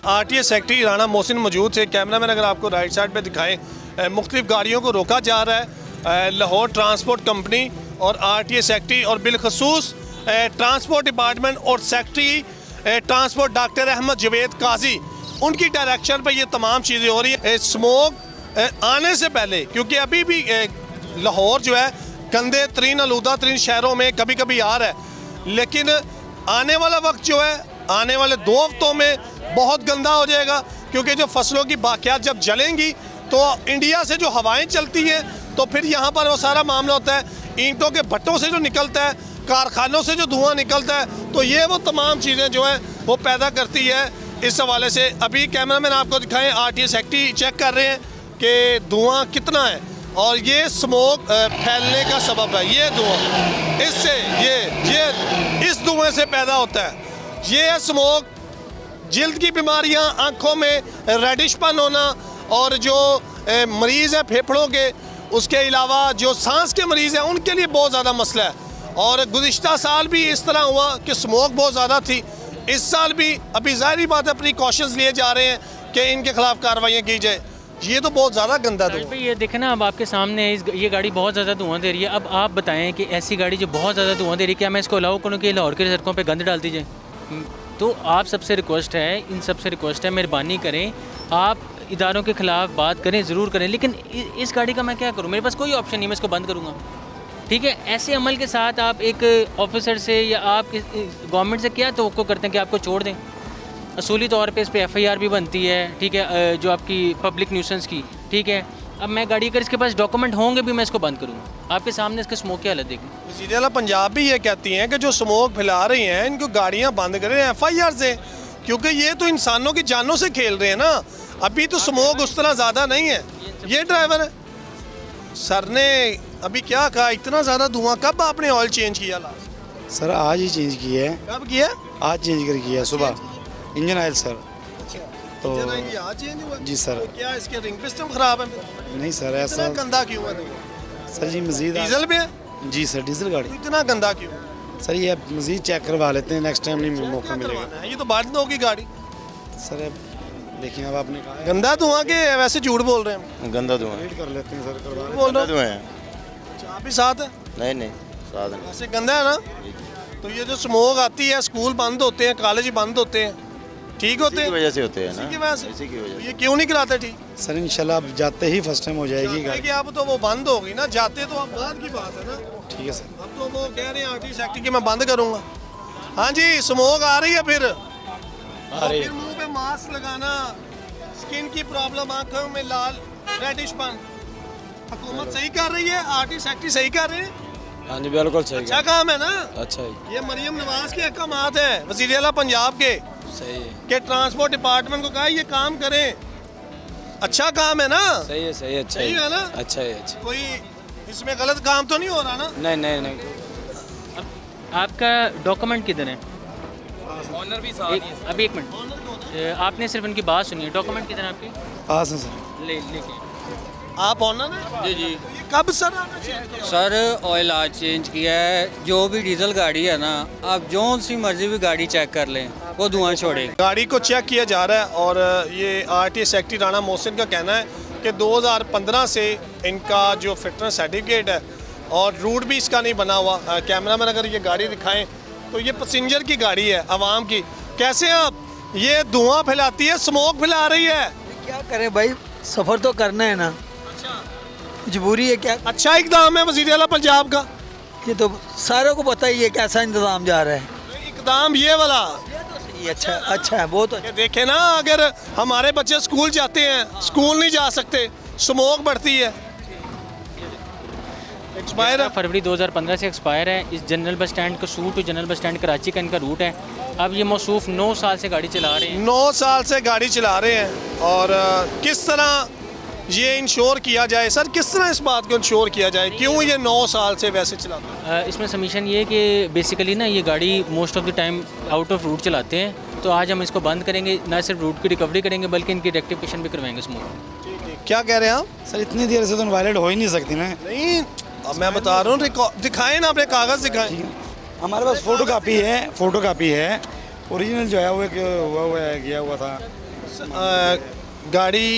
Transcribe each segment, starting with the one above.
RTA secretary Rana Mohsin मौजूद थे। Cameraman अगर आपको राइट साइड पे दिखाएं, मुख्तलिफ गाड़ियों को रोका जा रहा है। लाहौर ट्रांसपोर्ट कंपनी और आरटीए सेक्रेटरी और बिलखसूस ट्रांसपोर्ट डिपार्टमेंट और secretary transport doctor Ahmed Javed Qazi, उनकी डायरेक्शन पर ये तमाम चीज़ें हो रही है। स्मोक आने से पहले, क्योंकि अभी भी लाहौर जो है गंदे तरीन आलूदा तरीन शहरों में कभी कभी आ रहा है, लेकिन आने वाला वक्त जो है आने वाले 2 हफ्तों में बहुत गंदा हो जाएगा, क्योंकि जो फसलों की बाकियात जब जलेंगी तो इंडिया से जो हवाएं चलती हैं तो फिर यहाँ पर वो सारा मामला होता है। ईंटों के भट्टों से जो निकलता है, कारखानों से जो धुआं निकलता है, तो ये वो तमाम चीज़ें जो है वो पैदा करती है। इस हवाले से अभी कैमरामैन आपको दिखाएं, आरटीए सेक्रेटरी चेक कर रहे हैं कि धुआं कितना है और ये स्मोक फैलने का सबब है। ये धुआं इससे ये इस धुएं से पैदा होता है। ये स्मोक जिल्द की बीमारियां, आँखों में रेडिशपन होना, और जो मरीज़ है फेफड़ों के, उसके अलावा जो सांस के मरीज़ हैं उनके लिए बहुत ज़्यादा मसला है। और गुज़िश्ता साल भी इस तरह हुआ कि स्मोक बहुत ज़्यादा थी। इस साल भी अभी ज़ाहिर बात है प्रिकॉशंस लिए जा रहे हैं कि इनके खिलाफ कार्रवाइयाँ की जाए। ये तो बहुत ज़्यादा गंदा धुआं। ये देखें ना, अब आपके सामने ये गाड़ी बहुत ज़्यादा धुआं दे रही है। अब आप बताएं कि ऐसी गाड़ी जो बहुत ज़्यादा धुआं दे रही है, क्या मैं इसको अलाउ करूँ कि लाहौर की सड़कों पे गंद डाल दीजिए? तो आप सबसे रिक्वेस्ट है, इन सबसे रिक्वेस्ट है, मेहरबानी करें, आप इदारों के ख़िलाफ़ बात करें, ज़रूर करें, लेकिन इस गाड़ी का मैं क्या करूँ? मेरे पास कोई ऑप्शन नहीं, मैं इसको बंद करूँगा। ठीक है, ऐसे अमल के साथ आप एक ऑफिसर से या आप गवर्नमेंट से क्या तवक्को करते हैं कि आपको छोड़ दें? असूली तौर पे इस पर FIR भी बनती है, ठीक है, जो आपकी पब्लिक न्यूसेंस की, ठीक है। अब मैं गाड़ी, अगर इसके पास डॉक्यूमेंट होंगे भी, मैं इसको बंद करूँगा। आपके सामने इसके स्मोक की हालत देखें। वज़ीर आला पंजाब भी ये कहती हैं कि जो स्मोक फैला रही हैं इनको गाड़ियाँ बंद करें, FIR से, क्योंकि ये तो इंसानों की जानों से खेल रहे हैं ना। अभी तो स्मोक उस तरह ज़्यादा नहीं है। ये ड्राइवर है, सर ने अभी क्या कहा, इतना ज़्यादा धुआं। कब आपने ऑयल चेंज किया लास्ट? सर आज ही चेंज किया है। कब किया? आज चेंज कर किया सुबह, इंजन ऑयल सर। तो आज चेंज हुआ? जी सर। तो क्या इसके रिंग पिस्टन खराब है? नहीं सर, ऐसा गंदा क्यों है? सर जी मजीद डीजल पे है? जी सर, डीजल गाड़ी। तो इतना गंदा क्यों सर? ये मजीद चेक करवा लेते हैं, नेक्स्ट टाइम नहीं मौका मिलेगा। ये तो बंद होगी गाड़ी। सर देखिए, अब आपने कहा गंदा धुआं के वैसे झूठ बोल रहे हैं। गंदा धुआं वेट कर लेते हैं सर, करवा बोल रहे धुआं है। आप भी साथ है? नहीं साथ नहीं। वैसे गंदा है ना। तो ये जो स्मोक आती है, स्कूल बंद होते हैं, कॉलेज बंद होते हैं, ठीक होते हैं, इसी की वजह से होते हैं ना। इसी की वजह से। ये क्यों नहीं कराते ठीक? सर इंशाल्लाह अब जाते ही फर्स्ट टाइम हो जाएगी गाड़ी। अब तो वो बंद होगी ना, जाते तो अब बाद की बात है ना। ठीक है सर। अब तो वो कह रहे हैं आरटीए सेक्रेटरी कि मैं बंद करूँगा। हाँ जी, स्मोक आ रही है, फिर मुँह पे मास्क लगाना, स्किन की प्रॉब्लम, आंखों में लाल रेडिशपन। हुकूमत सही कर रही है, आरटीए सेक्रेटरी सही कर रहे हैं। हाँ जी बिल्कुल सही। अच्छा काम है ना। अच्छा ही। ये मरियम नवाज के अहकामात है, वज़ीर आला पंजाब के। सही है कि ट्रांसपोर्ट डिपार्टमेंट को कहा ये काम करें। अच्छा काम है ना। सही है, सही है, अच्छा है ना। अच्छा है, अच्छा। कोई इसमें गलत काम तो नहीं हो रहा ना? नहीं। आपका डॉक्यूमेंट किधर है? ऑनर भी साथ ही है। अभी एक मिनट, आपने सिर्फ उनकी बात सुनी है। डॉक्यूमेंट किधर है आपके? पास है सर। लेके आप ऑनर हैं? जी। ये कब सर आपने चेंज किया? सर ऑयल आज चेंज किया है। जो भी डीजल गाड़ी है ना, आप जो सी मर्जी भी गाड़ी चेक कर लें, वो धुआं छोड़ेगी। गाड़ी को चेक किया जा रहा है और ये आरटीए सेक्रेटरी राणा मोहसिन का कहना है कि 2015 से इनका जो फिटनेस सर्टिफिकेट है और रूट भी इसका नहीं बना हुआ। कैमरामैन अगर ये गाड़ी दिखाएं तो ये पैसेंजर की गाड़ी है, आवाम की। कैसे आप, ये धुआं फैलाती है, स्मोक फैला रही है। क्या करें भाई, सफ़र तो करना है ना, मजबूरी है। क्या अच्छा इकदाम है वज़ीर आला पंजाब का। ये तो सारों को पता ही है कैसा इंतज़ाम जा रहा है। इकदाम ये वाला अच्छा है, बहुत अच्छा। देखे ना, अगर हमारे बच्चे स्कूल जाते हैं, स्कूल नहीं जा सकते, स्मोक बढ़ती है। एक्सपायर है, फरवरी 2015 से एक्सपायर है। इस जनरल बस स्टैंड का सूट to general bus stand Karachi का इनका रूट है। अब ये मौसूफ 9 साल से गाड़ी चला रहे हैं। 9 साल से गाड़ी चला रहे हैं। और किस तरह ये इंश्योर किया जाए सर, किस तरह इस बात को इंश्योर किया जाए? क्यों ये 9 साल से वैसे चलाते हैं? इसमें सबमिशन ये है कि बेसिकली ना ये गाड़ी most of the time out of route चलाते हैं। तो आज हम इसको बंद करेंगे, ना सिर्फ रूट की रिकवरी करेंगे बल्कि इनकी रेक्टिफिकेशन भी करवाएंगे स्मूथ। क्या कह रहे हैं आप? सर इतनी देर से तो वायलेट हो ही नहीं सकती ना। नहीं, अब मैं बता रहा हूँ, दिखाएं ना, अपने कागज़ दिखाएं। हमारे पास फोटो कापी है, ओरिजिनल जो है वो एक हुआ है, गया हुआ था। गाड़ी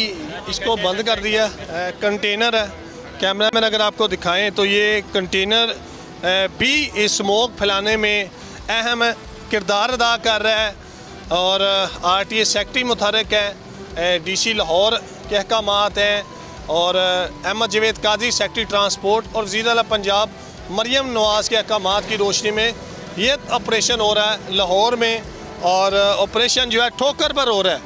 इसको बंद कर दिया, कंटेनर है। कैमरामैन अगर आपको दिखाएं तो ये कंटेनर भी स्मोक फैलाने में अहम किरदार अदा कर रहा है और RTA सेक्रेटरी मुतहरक है, DC लाहौर के अहकामात हैं और अहमद जवेद काजी सेक्रेटरी ट्रांसपोर्ट और वज़ीर आला पंजाब मरियम नवाज़ के अहकामात की रोशनी में ये ऑपरेशन हो रहा है लाहौर में। और ऑपरेशन जो है ठोकर पर हो रहा है,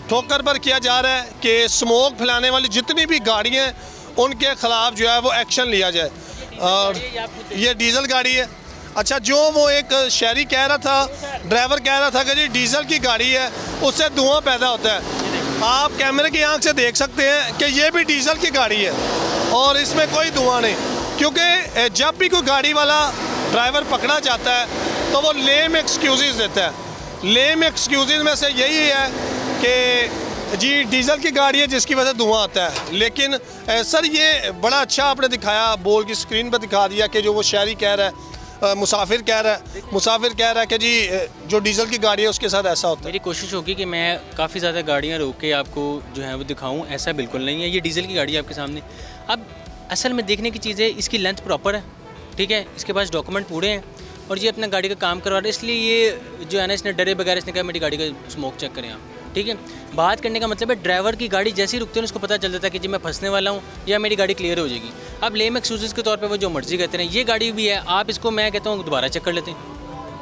ठोकर पर किया जा रहा है कि स्मोक फैलाने वाली जितनी भी गाड़ियाँ हैं उनके ख़िलाफ़ जो है वो एक्शन लिया जाए। और ये डीज़ल गाड़ी है। अच्छा, जो वो एक शहरी कह रहा था, ड्राइवर कह रहा था कि जी डीज़ल की गाड़ी है उससे धुआं पैदा होता है। आप कैमरे की आंख से देख सकते हैं कि ये भी डीज़ल की गाड़ी है और इसमें कोई धुआं नहीं, क्योंकि जब भी कोई गाड़ी वाला ड्राइवर पकड़ा जाता है तो वो लेम एक्सक्यूज़ देता है। लेम एक्सक्यूज़ में से यही है कि जी डीज़ल की गाड़ी है जिसकी वजह से धुआं आता है। लेकिन सर ये बड़ा अच्छा आपने दिखाया, बोल की स्क्रीन पर दिखा दिया कि जो वो शहरी कह रहा है, मुसाफिर कह रहा है कि जी जो डीज़ल की गाड़ी है उसके साथ ऐसा होता है। मेरी कोशिश होगी कि मैं काफ़ी ज़्यादा गाड़ियाँ रोक के आपको जो है वो दिखाऊं, ऐसा बिल्कुल नहीं है। ये डीज़ल की गाड़ी है आपके सामने। अब असल में देखने की चीज़ है, इसकी लेंथ प्रॉपर है, ठीक है, इसके पास डॉक्यूमेंट पूरे हैं और ये अपना गाड़ी का काम करवा रहा है। इसलिए ये जो है ना, इसने डरे बगैर इसने कहा मेरी गाड़ी का स्मोक चेक करें आप, ठीक है। बात करने का मतलब है ड्राइवर की गाड़ी जैसे ही रुकते हैं उसको पता चल जाता है कि जी मैं फंसने वाला हूँ या मेरी गाड़ी क्लियर हो जाएगी। अब लेम एक्सक्यूज़ के तौर पे वो जो मर्जी कहते हैं। ये गाड़ी भी है, आप इसको मैं कहता हूँ दोबारा चेक कर लेते हैं,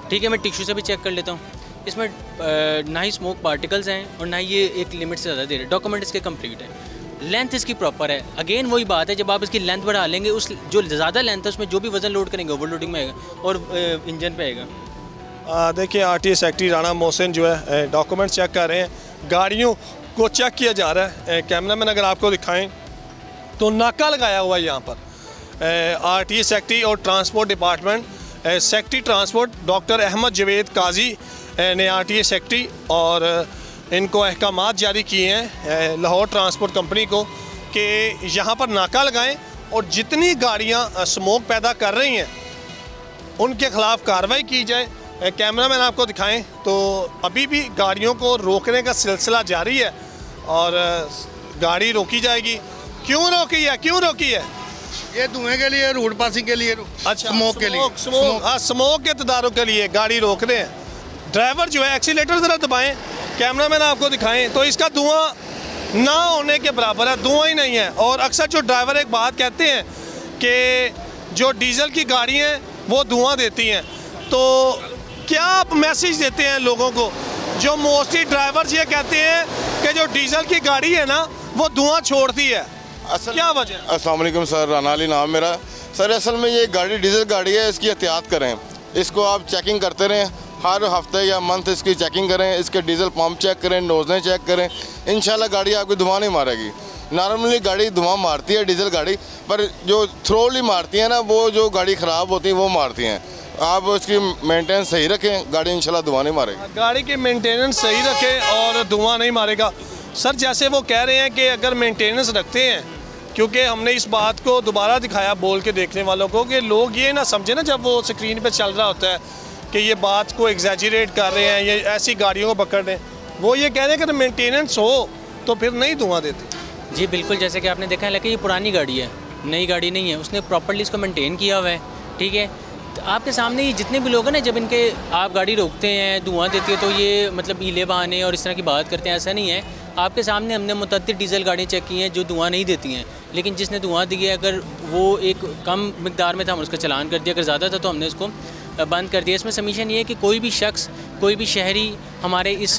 ठीक है। मैं टिश्यू से भी चेक कर लेता हूँ। इसमें ना ही स्मोक पार्टिकल्स हैं और ना ही ये एक लिमिट से ज़्यादा दे रहे। डॉक्यूमेंट इसके कंप्लीट है, लेंथ इसकी प्रॉपर है। अगेन वही बात है, जब आप इसकी लेंथ बढ़ा लेंगे, उस जो ज़्यादा लेंथ है उसमें जो भी वज़न लोड करेंगे ओवरलोडिंग में आएगा और इंजन पे आएगा। देखिए RTA सेक्रेटरी राना मोहसिन जो है डॉक्यूमेंट चेक कर रहे हैं, गाड़ियों को चेक किया जा रहा है। कैमरामैन अगर आपको दिखाएं तो नाका लगाया हुआ है यहाँ पर। RTA सेक्रेटरी और transport department, secretary transport doctor Ahmed Javed Qazi ने RTA सेक्रेटरी और इनको अहकामात जारी किए हैं लाहौर ट्रांसपोर्ट कंपनी को कि यहाँ पर नाका लगाएं और जितनी गाड़ियाँ स्मोक पैदा कर रही हैं उनके ख़िलाफ़ कार्रवाई की जाए। कैमरामैन आपको दिखाएं तो अभी भी गाड़ियों को रोकने का सिलसिला जारी है और गाड़ी रोकी जाएगी। क्यों रोकी है? ये धुएं के लिए, रोड पासिंग के लिए, अच्छा, स्मोक के लिए, स्मोक के तदारुक के लिए गाड़ी रोक रहे हैं। ड्राइवर जो है एक्सीलेटर ज़रा दबाएं, कैमरामैन आपको दिखाएं तो इसका धुआं ना होने के बराबर है, धुआं ही नहीं है। और अक्सर जो ड्राइवर एक बात कहते हैं कि जो डीज़ल की गाड़ी हैं वो धुआं देती हैं, तो क्या आप मैसेज देते हैं लोगों को? जो मोस्टली ड्राइवर्स ये कहते हैं कि जो डीज़ल की गाड़ी है ना वो धुआं छोड़ती है, क्या वजह? अस्सलाम वालेकुम सर, राना अली नाम मेरा। सर असल में ये गाड़ी डीजल गाड़ी है, इसकी एहतियात करें, इसको आप चेकिंग करते रहें, हर हफ्ते या मंथ इसकी चेकिंग करें, इसके डीजल पंप चेक करें, नोज़लें चेक करें। इंशाल्लाह गाड़ी आपकी धुआं नहीं मारेगी। नॉर्मली गाड़ी धुआं मारती है डीजल गाड़ी, पर जो थ्रोली मारती है ना, वो जो गाड़ी ख़राब होती है वो मारती हैं। आप उसकी मेंटेनेंस सही रखें, गाड़ी इंशाल्लाह धुआं नहीं मारेगी। गाड़ी की मेंटेनेंस सही रखें और धुआं नहीं मारेगा। सर जैसे वो कह रहे हैं कि अगर मेंटेनेंस रखते हैं, क्योंकि हमने इस बात को दोबारा दिखाया बोल के देखने वालों को कि लोग ये ना समझे ना जब वो स्क्रीन पे चल रहा होता है कि ये बात को एग्जैजरेट कर रहे हैं, ये ऐसी गाड़ियों को पकड़ रहे हैं। वो ये कह रहे हैं कि मेंटेनेंस हो तो फिर नहीं धुआं देती। जी बिल्कुल, जैसे कि आपने देखा है, लेकिन ये पुरानी गाड़ी है, नई गाड़ी नहीं है। उसने प्रॉपर्ली इसको मेंटेन किया हुआ है, ठीक है। तो आपके सामने ये जितने भी लोग हैं ना, जब इनके आप गाड़ी रोकते हैं, धुआं देती है, तो ये मतलब ईले बहाने और इस तरह की बात करते हैं, ऐसा नहीं है। आपके सामने हमने मुतअद्दिद डीजल गाड़ियाँ चेक की हैं जो धुआं नहीं देती हैं, लेकिन जिसने धुआं दिया है अगर वो एक कम मिकदार में था हमने उसका चालान कर दिया, अगर ज़्यादा था तो हमने उसको बंद कर दिया। इसमें सबमिशन ये है कि कोई भी शख्स, कोई भी शहरी हमारे इस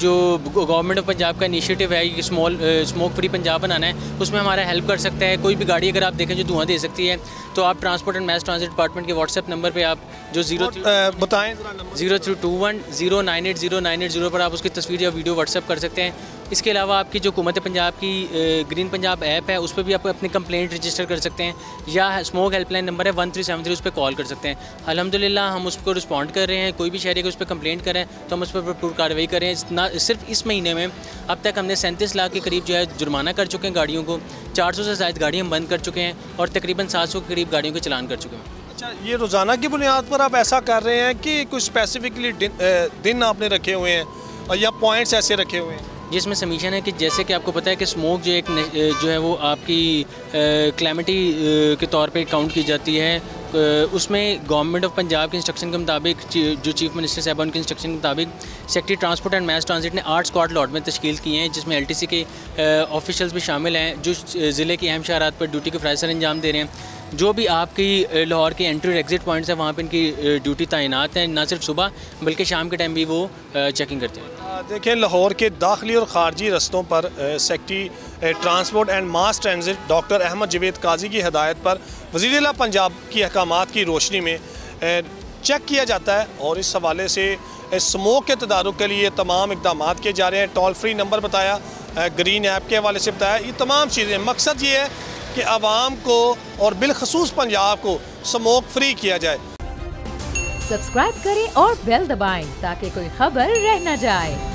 जो गवर्नमेंट ऑफ पंजाब का इनिशिएटिव है ये स्मोक फ्री पंजाब बनाना है, उसमें हमारा हेल्प कर सकता है। कोई भी गाड़ी अगर आप देखें जो धुआं दे सकती है तो आप transport and mess transit department के व्हाट्सएप नंबर पे आप जो 03210980980980 पर आप उसकी तस्वीर या वीडियो व्हाट्सएप कर सकते हैं। इसके अलावा आपकी जो हुकूमत पंजाब की ग्रीन पंजाब ऐप है उस पर भी आप अपनी कंप्लेंट रजिस्टर कर सकते हैं, या स्मोक हेल्पलाइन नंबर है 1373, उस पर कॉल कर सकते हैं। अल्हम्दुलिल्लाह हम उस पर रिस्पॉन्ड कर रहे हैं। कोई भी शहरी अगर उस पर कंप्लेंट करें तो हम उस पर भरपूर कार्रवाई करें। ना सिर्फ इस महीने में अब तक हमने 37 लाख के करीब जो है जुर्माना कर चुके हैं गाड़ियों को, 400 से ज़ायद गाड़ी हम बंद कर चुके हैं और तकरीबन 700 के करीब गाड़ियों के चलान कर चुके हैं। अच्छा, ये रोज़ाना की बुनियाद पर आप ऐसा कर रहे हैं कि कुछ स्पेसिफिकली दिन आपने रखे हुए हैं और या पॉइंट्स ऐसे रखे हुए हैं? जिसमें सबमिशन है कि जैसे कि आपको पता है कि स्मोक जो जो है वो आपकी क्लैमिटी के तौर पे काउंट की जाती है। उसमें गवर्नमेंट ऑफ पंजाब के इंस्ट्रक्शन के मुताबिक जो चीफ मिनिस्टर साहब उनके इंस्ट्रक्शन के मुताबिक secretary transport and mess transit ने 8 स्क्वाड लॉट में तश्कील किए हैं, जिसमें LTC के ऑफिशियल्स भी शामिल हैं जो ज़िले के अहम शहरात पर ड्यूटी के फ़राइज़ अंजाम दे रहे हैं। जो भी आपकी लाहौर के एंट्री और एग्ज़िट पॉइंट्स हैं वहाँ पर इनकी ड्यूटी तैनात है, ना सिर्फ सुबह बल्कि शाम के टाइम भी वो चेकिंग करते हैं। देखें, लाहौर के दाखिली और ख़ारजी रस्तों पर secretary transport and mass transit doctor Ahmed Javed Qazi की हदायत पर वज़ीर-ए-आला पंजाब की अहकामात की रोशनी में चेक किया जाता है और इस हवाले से स्मोक के तदारुक के लिए तमाम इक़दाम किए जा रहे हैं। टोल फ्री नंबर बताया, ग्रीन ऐप के हवाले से बताया, ये तमाम चीज़ें मकसद ये है कि आवाम को और बिलखसूस पंजाब को स्मोक फ्री किया जाए। सब्सक्राइब करें और बेल दबाएं ताकि कोई खबर रह न जाए।